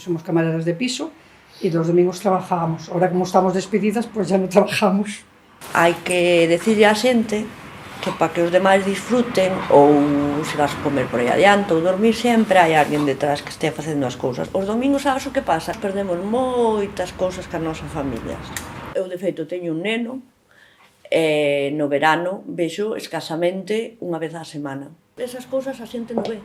somos camareras de piso, y los domingos trabajábamos. Ahora, como estamos despedidas, pues ya no trabajamos. Hai que decirle á xente que para que os demais disfruten ou se vas a comer por aí adiante ou dormir sempre hai alguén detrás que estea facendo as cousas. Os domingos sabes o que pasa? Perdemos moitas cousas ca nosas familias. Eu de feito teño un neno e no verano vexo escasamente unha vez á semana. Esas cousas a xente non ve.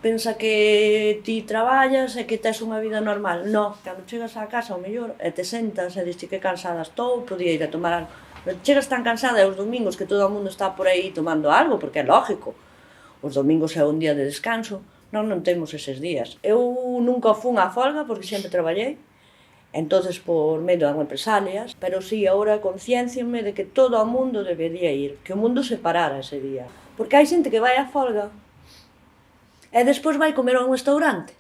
Pensa que ti traballas e que tes unha vida normal. No, cando chegas á casa ao mellor e te sentas e dixes que cansada estou, podía ir a tomar algo. Pero chegas tan cansada e os domingos que todo o mundo está por aí tomando algo, porque é lógico. Os domingos é un día de descanso, nós non temos eses días. Eu nunca fun á folga porque sempre traballei, entonces por medo das represalias, pero sí, agora concienciame de que todo o mundo debería ir, que o mundo se parara ese día. Porque hai xente que vai á folga e despois vai comer a un restaurante.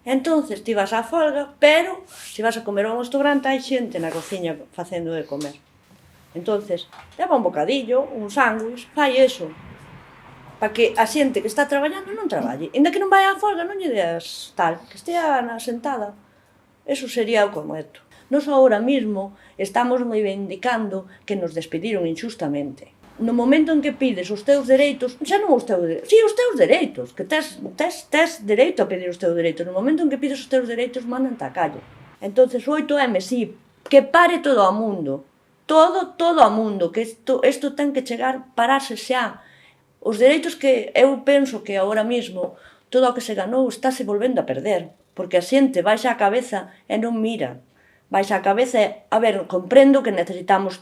Entonces ti vas á folga, pero se vas a comer a un restaurante hai xente na cociña facendo de comer. Entonces, leva un bocadillo, un sándwich, fai eso. Para que a xente que está traballando non traballe. Ainda que non vai á folga, non lle deas tal, que estea sentada. Eso sería o correcto. Nos agora mesmo estamos reivindicando que nos despediron injustamente. No momento en que pides os teus dereitos, xa non os teus dereitos, si, os teus dereitos, que tes dereito a pedir os teus dereitos. No momento en que pides os teus dereitos, mandan-te á calle. Entonces, o 8M, si, que pare todo o mundo. Todo o mundo, que isto ten que chegar, pararse xa. Os dereitos que eu penso que agora mesmo todo o que se ganou estáse volvendo a perder, porque a xente baixa a cabeza e non mira. Baixa a cabeza e, a ver, comprendo que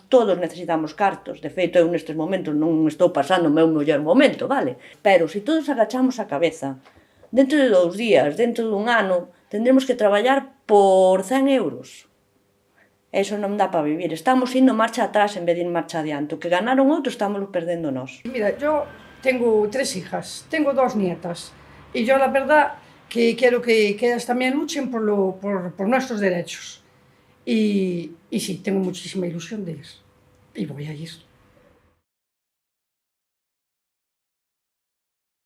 todos necesitamos cartos. De feito, eu nestes momentos non estou pasando o meu mellor momento, vale? Pero se todos agachamos a cabeza, dentro de 2 días, dentro dun ano, tendremos que traballar por 100 euros. Eso non dá para vivir. Estamos indo marcha atrás en vez de ir marcha adiante. O que ganaron outros estamos perdendo nós. Mira, yo tengo 3 hijas, tengo 2 nietas, y yo la verdad que quiero que ellas también luchen por nuestros derechos. Y sí, tengo muchísima ilusión de ellas. Y voy a ir.